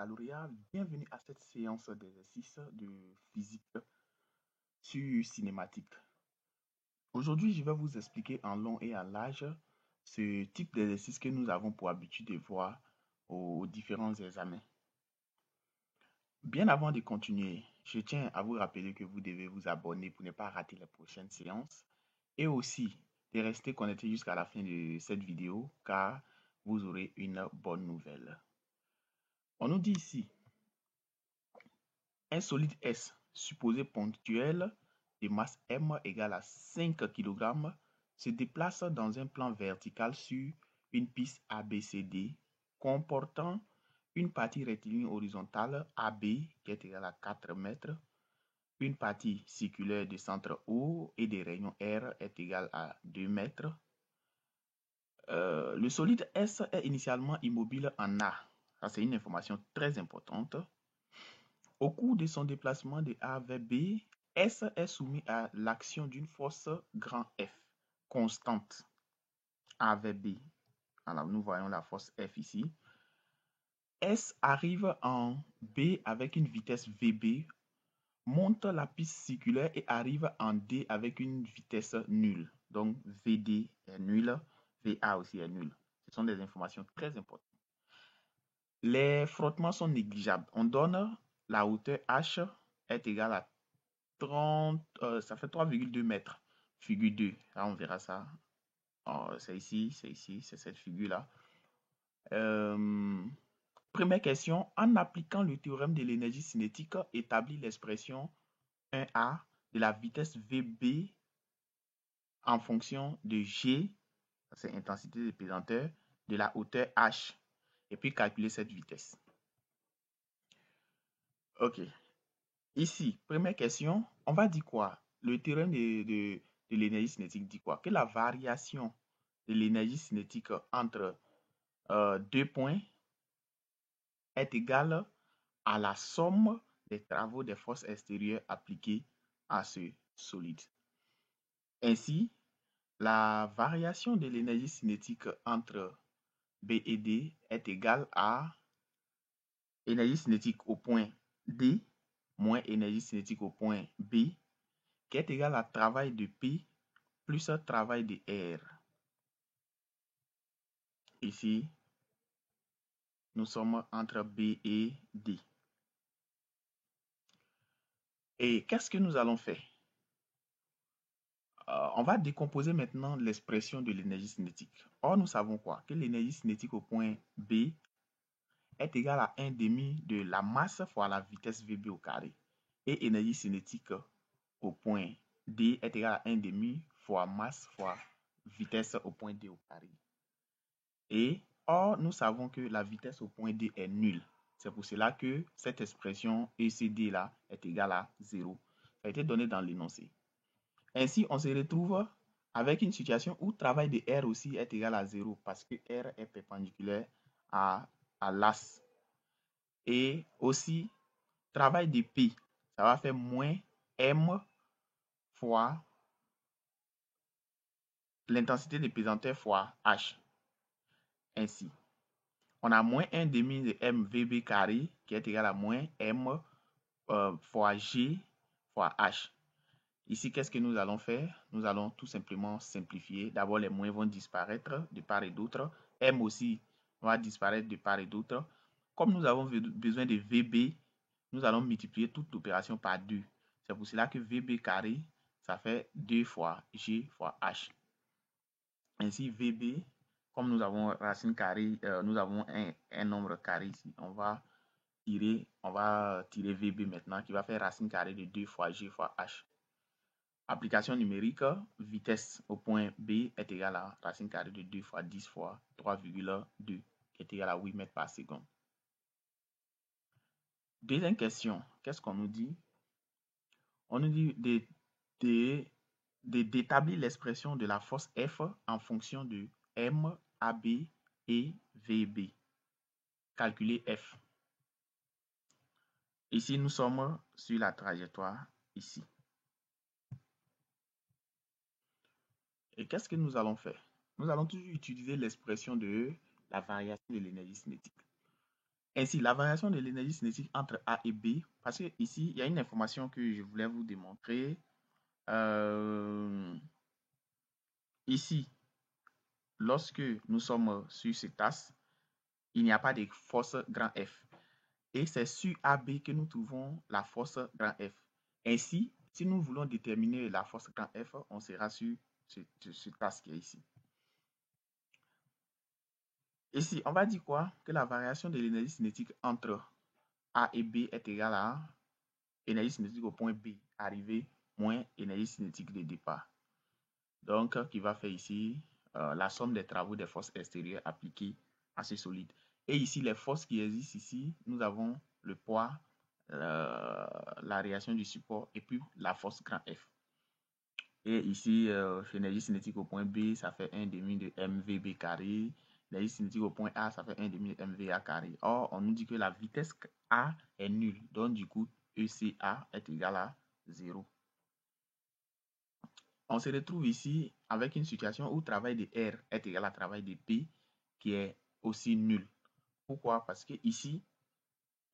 baccalauréat, bienvenue à cette séance d'exercice de physique sur cinématique. Aujourd'hui, je vais vous expliquer en long et en large ce type d'exercice que nous avons pour habitude de voir aux différents examens. Bien avant de continuer, je tiens à vous rappeler que vous devez vous abonner pour ne pas rater les prochaines séances et aussi de rester connecté jusqu'à la fin de cette vidéo car vous aurez une bonne nouvelle. On nous dit ici, un solide S supposé ponctuel de masse M égale à 5 kg se déplace dans un plan vertical sur une piste ABCD comportant une partie rectiligne horizontale AB qui est égale à 4 mètres, une partie circulaire de centre O et des rayons R est égale à 2 mètres. Le solide S est initialement immobile en A. Ça, c'est une information très importante. Au cours de son déplacement de A vers B, S est soumis à l'action d'une force grand F, constante, A vers B. Alors, nous voyons la force F ici. S arrive en B avec une vitesse VB, monte la piste circulaire et arrive en D avec une vitesse nulle. Donc, VD est nul, VA aussi est nul. Ce sont des informations très importantes. Les frottements sont négligeables. On donne la hauteur H est égale à 30, ça fait 3,2 mètres, figure 2. Là, on verra ça. C'est ici, c'est cette figure-là. Première question. En appliquant le théorème de l'énergie cinétique, établit l'expression 1A de la vitesse VB en fonction de G, c'est intensité de pesanteur, de la hauteur H. Et puis calculer cette vitesse. OK. Ici, première question, on va dire quoi? Le théorème de l'énergie cinétique dit quoi? Que la variation de l'énergie cinétique entre deux points est égale à la somme des travaux des forces extérieures appliquées à ce solide. Ainsi, la variation de l'énergie cinétique entre B et D est égale à énergie cinétique au point D moins énergie cinétique au point B qui est égal à travail de P plus travail de R. Ici, nous sommes entre B et D. Et qu'est-ce que nous allons faire? On va décomposer maintenant l'expression de l'énergie cinétique. Or, nous savons quoi? Que l'énergie cinétique au point B est égale à 1 demi de la masse fois la vitesse VB au carré. Et énergie cinétique au point D est égale à 1 demi fois masse fois vitesse au point D au carré. Et or, nous savons que la vitesse au point D est nulle. C'est pour cela que cette expression ECD là est égale à 0. Ça a été donné dans l'énoncé. Ainsi, on se retrouve avec une situation où travail de R aussi est égal à 0 parce que R est perpendiculaire à l'as. Et aussi, travail de P, ça va faire moins M fois l'intensité de pesanteur fois H. Ainsi, on a moins 1 demi de MVB carré qui est égal à moins M fois G fois H. Ici, qu'est-ce que nous allons faire? Nous allons tout simplement simplifier. D'abord, les moins vont disparaître de part et d'autre. M aussi va disparaître de part et d'autre. Comme nous avons besoin de VB, nous allons multiplier toute l'opération par 2. C'est pour cela que VB carré, ça fait 2 fois G fois H. Ainsi, VB, comme nous avons racine carrée, nous avons un nombre carré ici. On va tirer VB maintenant qui va faire racine carrée de 2 fois G fois H. Application numérique, vitesse au point B est égale à racine carrée de 2 fois 10 fois 3,2 qui est égal à 8 mètres par seconde. Deuxième question, qu'est-ce qu'on nous dit? On nous dit d'établir l'expression de la force F en fonction de M, AB et VB. Calculer F. Ici, nous sommes sur la trajectoire ici. Et qu'est-ce que nous allons faire? Nous allons toujours utiliser l'expression de la variation de l'énergie cinétique. Ainsi, la variation de l'énergie cinétique entre A et B, parce que ici, il y a une information que je voulais vous démontrer. Ici, lorsque nous sommes sur cette tasse, il n'y a pas de force grand F. Et c'est sur AB que nous trouvons la force grand F. Ainsi, si nous voulons déterminer la force grand F, on sera sur ce tasse qui est ici. Ici, on va dire quoi? Que la variation de l'énergie cinétique entre A et B est égale à énergie cinétique au point B arrivé moins énergie cinétique de départ. Donc, qui va faire ici la somme des travaux des forces extérieures appliquées à ce solide. Et ici, les forces qui existent ici, nous avons le poids, la réaction du support et puis la force grand F. Et ici, l'énergie cinétique au point B, ça fait 1 demi de mvb carré. L'énergie cinétique au point A, ça fait 1 demi de mva carré. Or, on nous dit que la vitesse A est nulle. Donc, du coup, ECA est égal à 0. On se retrouve ici avec une situation où travail de R est égal à travail de P qui est aussi nul. Pourquoi? Parce que ici,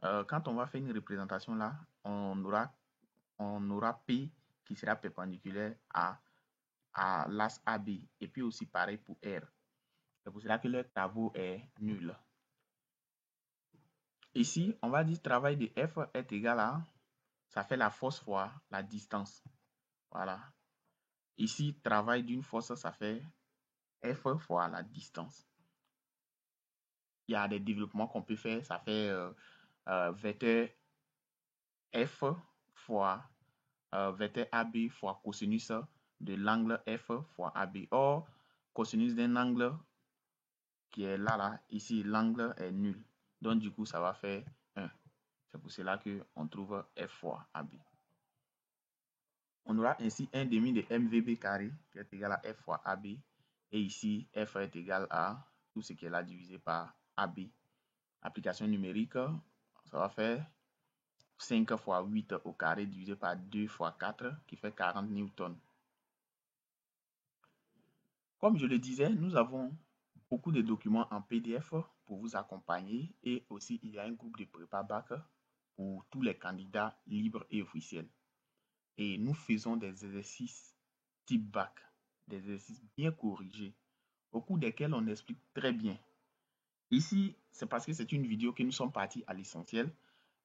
quand on va faire une représentation là, on aura P qui sera perpendiculaire à l'as AB. Et puis aussi pareil pour R. C'est pour cela que le travail est nul. Ici, on va dire travail de F est égal à, ça fait la force fois la distance. Voilà. Ici, travail d'une force, ça fait F fois la distance. Il y a des développements qu'on peut faire. Ça fait vecteur F fois vecteur AB fois cosinus de l'angle F fois AB. Or, cosinus d'un angle qui est là, ici, l'angle est nul. Donc, du coup, ça va faire 1. C'est pour cela qu'on trouve F fois AB. On aura ainsi 1 demi de mvb carré qui est égal à F fois AB. Et ici, F est égal à tout ce qui est là divisé par AB. Application numérique, ça va faire 5 fois 8 au carré divisé par 2 fois 4 qui fait 40 newtons. Comme je le disais, nous avons beaucoup de documents en PDF pour vous accompagner et aussi il y a un groupe de prépa bac pour tous les candidats libres et officiels. Et nous faisons des exercices type bac, des exercices bien corrigés, au cours desquels on explique très bien. Ici, c'est parce que c'est une vidéo que nous sommes partis à l'essentiel,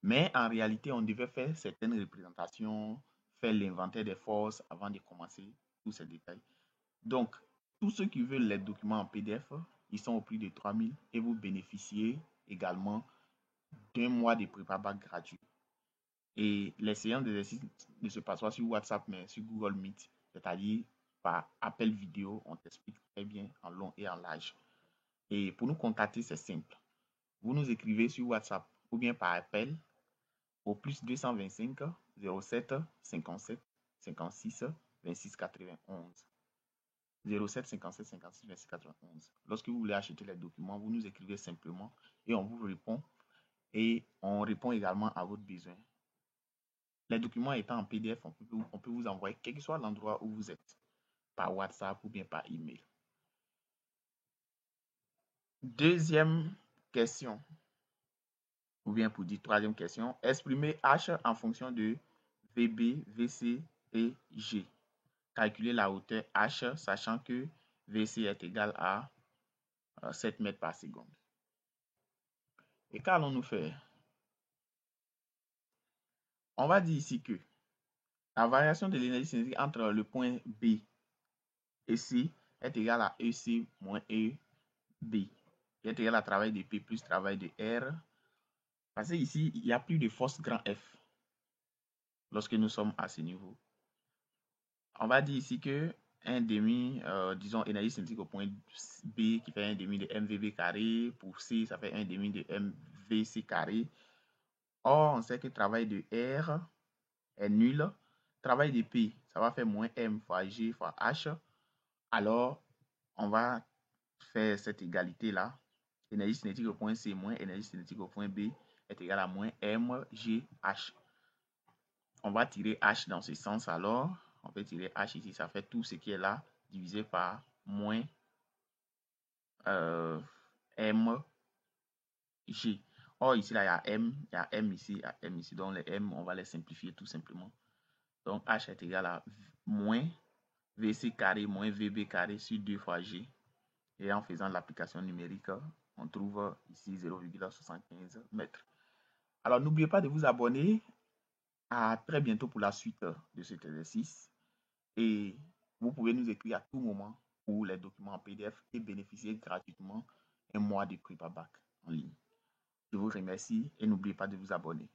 mais en réalité, on devait faire certaines représentations, faire l'inventaire des forces avant de commencer tous ces détails. Donc, tous ceux qui veulent les documents en PDF, ils sont au prix de 3000 et vous bénéficiez également d'un mois de prépa bac gratuit. Et les séances d'exercice ne se passent pas sur WhatsApp, mais sur Google Meet, c'est-à-dire par appel vidéo, on t'explique très bien en long et en large. Et pour nous contacter, c'est simple. Vous nous écrivez sur WhatsApp ou bien par appel au plus 225 07 57 56 26 91. 07 57 56 26 91. Lorsque vous voulez acheter les documents, vous nous écrivez simplement et on vous répond. Et on répond également à votre besoin. Les documents étant en PDF, on peut vous envoyer quel que soit l'endroit où vous êtes, par WhatsApp ou bien par email. Deuxième question, ou bien pour dire troisième question, exprimer H en fonction de VB, VC et G. Calculer la hauteur H, sachant que VC est égal à 7 mètres par seconde. Et qu'allons-nous faire? On va dire ici que la variation de l'énergie cinétique entre le point B et C est égale à EC moins EB, qui est égal à travail de P plus travail de R. Parce qu'ici, il n'y a plus de force grand F lorsque nous sommes à ce niveau. On va dire ici que 1 demi, disons, énergie cinétique au point B qui fait 1 demi de mvb carré. Pour C, ça fait 1 demi de mvc carré. Or, on sait que travail de R est nul. Travail de P, ça va faire moins M fois G fois H. Alors, on va faire cette égalité-là. Énergie cinétique au point C moins énergie cinétique au point B est égal à moins mgh. On va tirer H dans ce sens alors. On peut tirer H ici, ça fait tout ce qui est là divisé par moins mg. Or, ici, là, il y a M ici, il y a M ici. Donc, les M, on va les simplifier tout simplement. Donc, H est égal à moins VC carré moins VB carré sur 2 fois G. Et en faisant l'application numérique, on trouve ici 0,75 mètres. Alors, n'oubliez pas de vous abonner. À très bientôt pour la suite de cet exercice. Et vous pouvez nous écrire à tout moment pour les documents en PDF et bénéficier gratuitement un mois de prépa bac en ligne. Je vous remercie et n'oubliez pas de vous abonner.